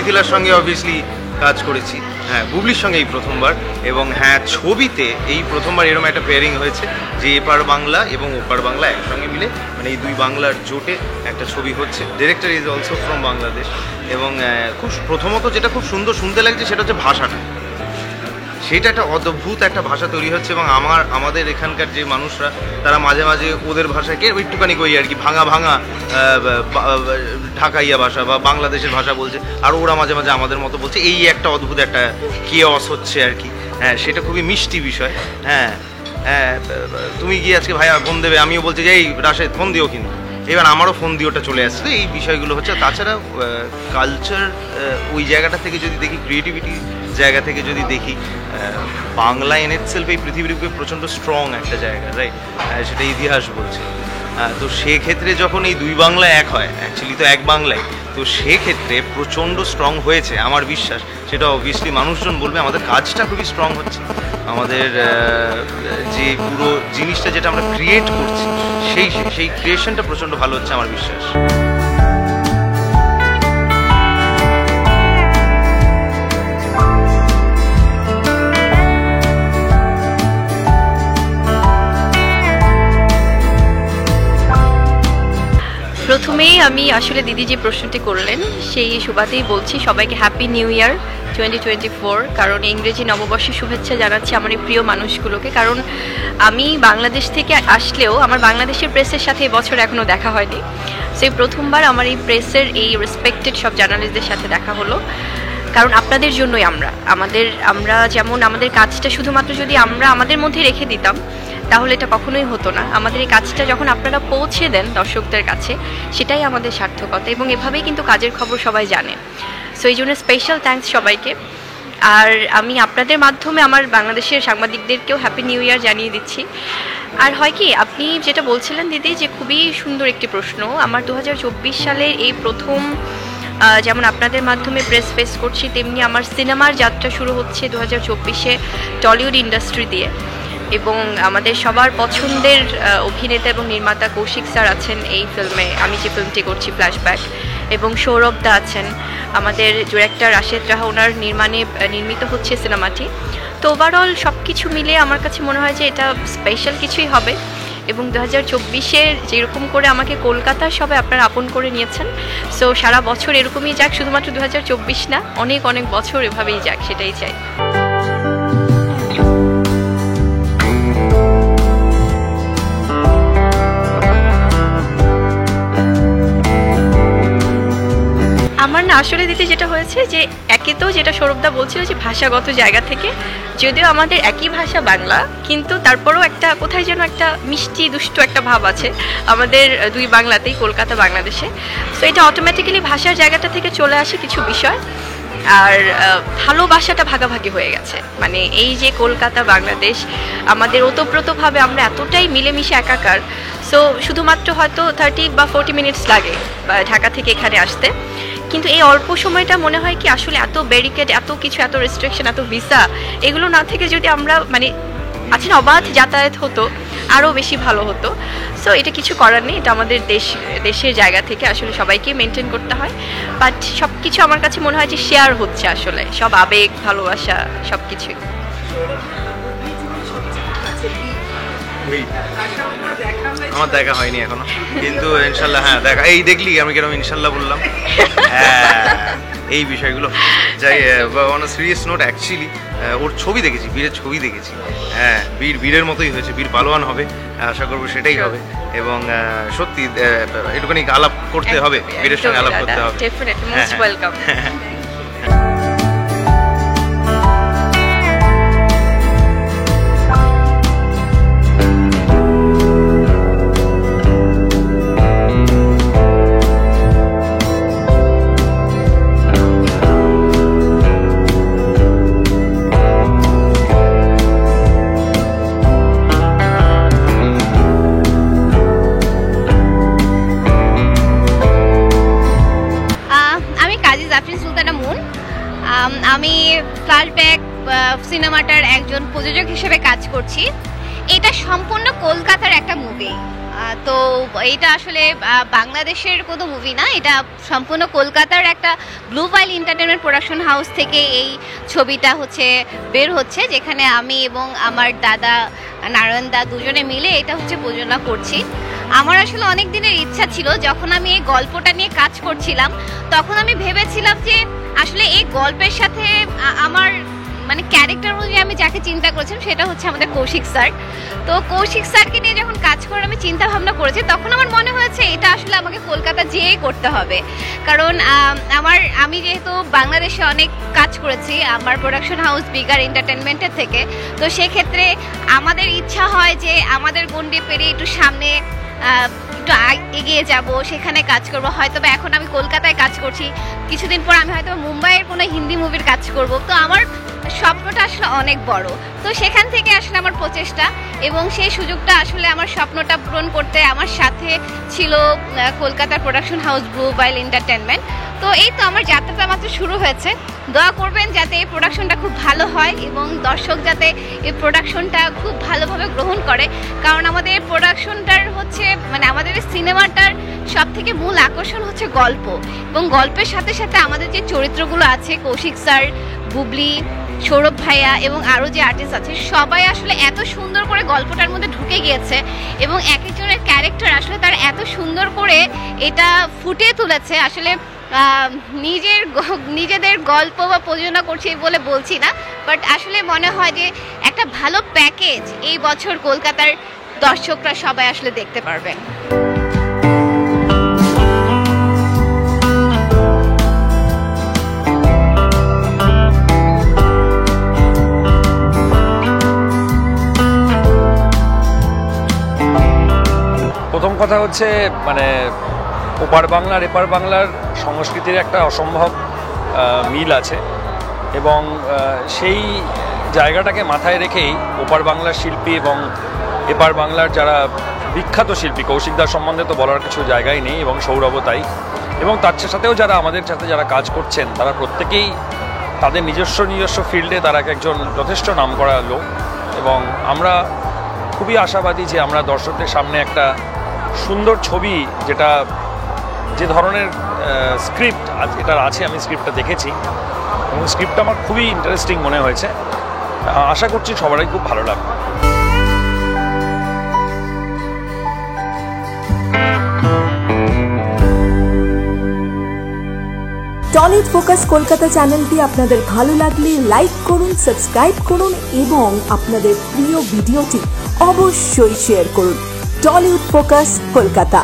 মিথিলার সঙ্গে অবভিয়াসলি কাজ করেছি, হ্যাঁ বুবলির সঙ্গে এই প্রথমবার, এবং হ্যাঁ ছবিতে এই প্রথমবার এরকম একটা পেয়ারিং হয়েছে যে এপার বাংলা এবং ওপার বাংলা একসঙ্গে মিলে, মানে এই দুই বাংলার জোটে একটা ছবি হচ্ছে। Director is also from Bangladesh, এবং খুব প্রথমত যেটা খুব সুন্দর শুনতে লাগছে সেটা হচ্ছে ভাষাটা, সেটা একটা অদ্ভুত একটা ভাষা তৈরি হচ্ছে, এবং আমাদের এখানকার যে মানুষরা তারা মাঝে মাঝে ওদের ভাষাকে একটুখানি কই আর কি ভাঙা ভাঙা ঢাকাইয়া ভাষা বা বাংলাদেশের ভাষা বলছে, আর ওরা মাঝে মাঝে আমাদের মতো বলছে, এই একটা অদ্ভুত একটা কেয়স হচ্ছে আর কি। হ্যাঁ সেটা খুবই মিষ্টি বিষয়। হ্যাঁ হ্যাঁ তুমি গিয়ে আজকে ভাইয়া ফোন দেবে, আমিও বলছি যে এই রাশেদ ফোন দিও, কিন্তু এবার আমারও ফোন দিয়ে ওটা চলে আসছে। এই বিষয়গুলো হচ্ছে, তাছাড়া কালচার ওই জায়গাটা থেকে যদি দেখি, ক্রিয়েটিভিটি জায়গা থেকে যদি দেখি, বাংলা ইন ইটসেলফ এই পৃথিবীর প্রচণ্ড স্ট্রং একটা জায়গা, রাইট? সেটা ইতিহাস বলছে। তো সেক্ষেত্রে যখন এই দুই বাংলা এক হয়, অ্যাকচুয়ালি তো এক বাংলায়, তো সেক্ষেত্রে প্রচণ্ড স্ট্রং হয়েছে আমার বিশ্বাস। সেটা অবভিয়াসলি মানুষজন বলবে, আমাদের কাজটা খুবই স্ট্রং হচ্ছে, আমাদের যে পুরো জিনিসটা যেটা আমরা ক্রিয়েট করছি সেই ক্রিয়েশনটা প্রচণ্ড ভালো হচ্ছে আমার বিশ্বাস। প্রথমেই আমি আসলে দিদি যে প্রশ্নটি করলেন সেই সুবাদেই বলছি সবাইকে হ্যাপি নিউ ইয়ার 2024, কারণ ইংরেজি নববর্ষের শুভেচ্ছা জানাচ্ছি আমার এই প্রিয় মানুষগুলোকে। কারণ আমি বাংলাদেশ থেকে আসলেও আমার বাংলাদেশের প্রেসের সাথে এবছর এখনও দেখা হয়নি, সেই প্রথমবার আমার এই প্রেসের এই রেসপেক্টেড সব জার্নালিস্টদের সাথে দেখা হলো। কারণ আপনাদের জন্যই আমরা যেমন আমাদের কাজটা শুধুমাত্র যদি আমরা আমাদের মধ্যে রেখে দিতাম তাহলে এটা কখনোই হতো না। আমাদের এই কাজটা যখন আপনারা পৌঁছে দেন দর্শকদের কাছে, সেটাই আমাদের সার্থকতা, এবং এভাবেই কিন্তু কাজের খবর সবাই জানে। সো এই জন্য স্পেশাল থ্যাঙ্কস সবাইকে। আর আমি আপনাদের মাধ্যমে আমার বাংলাদেশের সাংবাদিকদেরকেও হ্যাপি নিউ ইয়ার জানিয়ে দিচ্ছি। আর হয় কি, আপনি যেটা বলছিলেন দিদি, যে খুবই সুন্দর একটি প্রশ্ন। আমার 2024 সালের এই প্রথম, যেমন আপনাদের মাধ্যমে প্রেস ফেস করছি, তেমনি আমার সিনেমার যাত্রা শুরু হচ্ছে 2024-এ টলিউড ইন্ডাস্ট্রি দিয়ে। এবং আমাদের সবার পছন্দের অভিনেতা এবং নির্মাতা কৌশিক স্যার আছেন এই ফিল্মে, আমি যে ফিল্মটি করছি ফ্ল্যাশব্যাক, এবং সৌরভ দা আছেন, আমাদের ডিরেক্টর রাশেদ রাহা, ওনার নির্মিত হচ্ছে সিনেমাটি। তো ওভারঅল সব কিছু মিলে আমার কাছে মনে হয় যে এটা স্পেশাল কিছুই হবে। এবং 2024-এর যেরকম করে আমাকে কলকাতার সবাই আপনারা আপন করে নিয়েছেন, সো সারা বছর এরকমই যাক, শুধুমাত্র 2024 না, অনেক অনেক বছর এভাবেই যাক, সেটাই চাই। আমার না আসলে দিতে যেটা হয়েছে যে একে তো যেটা সৌরভদা বলছিল যে ভাষাগত জায়গা থেকে, যদিও আমাদের একই ভাষা বাংলা, কিন্তু তারপরেও একটা কোথায় যেন একটা মিষ্টি দুষ্টু একটা ভাব আছে আমাদের দুই বাংলাতেই, কলকাতা বাংলাদেশে। সো এটা অটোমেটিক্যালি ভাষার জায়গাটা থেকে চলে আসে কিছু বিষয়, আর ভালোবাসাটা ভাগাভাগি হয়ে গেছে। মানে এই যে কলকাতা বাংলাদেশ, আমাদের ওতপ্রোতভাবে আমরা এতটাই মিলেমিশে একাকার। সো শুধুমাত্র হয়তো 30 বা 40 মিনিটস লাগে ঢাকা থেকে এখানে আসতে, কিন্তু এই অল্প সময়টা মনে হয় কি আসলে এত ব্যারিকেড, এত কিছু, এত রেস্ট্রিকশন, এত ভিসা, এগুলো না থেকে যদি আমরা মানে আছেন অবাধ যাতায়াত হতো আরও বেশি ভালো হতো। সো এটা কিছু করার নেই, এটা আমাদের দেশের জায়গা থেকে আসলে সবাইকে মেনটেন করতে হয়। বাট সব কিছু আমার কাছে মনে হয় যে শেয়ার হচ্ছে, আসলে সব আবেগ, ভালোবাসা, সব কিছুই। আমার দেখা হয়নি এখনো, কিন্তু ইনশাল্লাহ হ্যাঁ দেখা, এই দেখলি আমি কেরকম ইনশাল্লাহ বললাম। হ্যাঁ এই বিষয়গুলো যাই, on a serious note, actually ওর ছবি দেখেছি, বীরের ছবি দেখেছি, হ্যাঁ বীরের মতোই হয়েছে, বীর পালোয়ান হবে, আশা করবো সেটাই হবে। এবং সত্যি একটুখানি আলাপ করতে হবে, বীরের সঙ্গে আলাপ করতে হবে। আমি ফ্ল্যাশব্যাক সিনেমাটার একজন প্রযোজক হিসেবে কাজ করছি। এটা সম্পূর্ণ কলকাতার একটা মুভি, তো এটা আসলে বাংলাদেশের কোনো মুভি না, এটা সম্পূর্ণ কলকাতার একটা ব্লু ভাইল এন্টারটেইনমেন্ট প্রোডাকশন হাউস থেকে এই ছবিটা হচ্ছে বের হচ্ছে, যেখানে আমি এবং আমার দাদা নারায়ণ দা দুজনে মিলে এটা হচ্ছে প্রযোজনা করছি। আমার আসলে অনেক দিনের ইচ্ছা ছিল, যখন আমি এই গল্পটা নিয়ে কাজ করছিলাম তখন আমি ভেবেছিলাম যে আসলে এই গল্পের সাথে আমার মানে ক্যারেক্টার অনুযায়ী আমি যাকে চিন্তা করেছিলাম সেটা হচ্ছে আমাদের কৌশিক স্যার। তো কৌশিক স্যারকে নিয়ে যখন কাজ করার আমি চিন্তা ভাবনা করেছি, তখন আমার মনে হয়েছে এটা আসলে আমাকে কলকাতা যেয়েই করতে হবে। কারণ আমি যেহেতু বাংলাদেশে অনেক কাজ করেছি আমার প্রোডাকশন হাউস বিগার এন্টারটেনমেন্টের থেকে, তো সেক্ষেত্রে আমাদের ইচ্ছা হয় যে আমাদের গণ্ডি পেরিয়ে একটু সামনে একটু এগিয়ে যাব, সেখানে কাজ করব। হয়তো বা এখন আমি কলকাতায় কাজ করছি, কিছুদিন পর আমি হয়তো মুম্বাইয়ের কোনো হিন্দি মুভির কাজ করব। তো আমার স্বপ্নটা আসলে অনেক বড়, তো সেখান থেকে আসলে আমার প্রচেষ্টা, এবং সেই সুযোগটা আসলে আমার স্বপ্নটা পূরণ করতে আমার সাথে ছিল কলকাতার প্রোডাকশন হাউস ব্লু ভাইল এন্টারটেনমেন্ট। তো এই তো আমার যাত্রাটা মাত্র শুরু হয়েছে, দোয়া করবেন যাতে এই প্রোডাকশনটা খুব ভালো হয় এবং দর্শক যাতে এই প্রোডাকশনটা খুব ভালোভাবে গ্রহণ করে। কারণ আমাদের প্রোডাকশনটার হচ্ছে মানে আমাদের সিনেমাটার সব থেকে মূল আকর্ষণ হচ্ছে গল্প, এবং গল্পের সাথে সাথে আমাদের যে চরিত্রগুলো আছে কৌশিক স্যার, বুবলি, সৌরভ ভাইয়া এবং আরও যে আর্টিস্ট আছে সবাই আসলে এত সুন্দর করে গল্পটার মধ্যে ঢুকে গিয়েছে, এবং এক একজনের ক্যারেক্টার আসলে তার এত সুন্দর করে এটা ফুটিয়ে তুলেছে। আসলে নিজেদের গল্প বা প্রযোজনা করছি বলে বলছি না, বাট আসলে মনে হয় যে একটা ভালো প্যাকেজ এই বছর কলকাতার দর্শকরা সবাই আসলে দেখতে পারবেন। প্রথম কথা হচ্ছে মানে ওপার বাংলার এপার বাংলার সংস্কৃতির একটা অসম্ভব মিল আছে, এবং সেই জায়গাটাকে মাথায় রেখেই ওপার বাংলার শিল্পী এবং এপার বাংলার যারা বিখ্যাত শিল্পী, কৌশিকদার সম্বন্ধে তো বলার কিছু জায়গাই নেই, এবং সৌরভও তাই, এবং তার সাথেও যারা আমাদের সাথে যারা কাজ করছেন তারা প্রত্যেকেই তাদের নিজস্ব ফিল্ডে তারা একজন যথেষ্ট নামকরা লোক, এবং আমরা খুবই আশাবাদী যে আমরা দর্শকদের সামনে একটা সুন্দর ছবি, যেটা যে ধরনের স্ক্রিপ্ট এটার আছে, আমি স্ক্রিপ্টটা দেখেছি এবং স্ক্রিপ্টটা আমার খুবই ইন্টারেস্টিং মনে হয়েছে। আশা করছি সবারই খুব ভালো লাগবে। টলিউড ফোকাস কলকাতা চ্যানেলটি আপনাদের ভালো লাগলে লাইক করুন, সাবস্ক্রাইব করুন এবং আপনাদের প্রিয় ভিডিওটি অবশ্যই শেয়ার করুন। Tollywood focus Kolkata.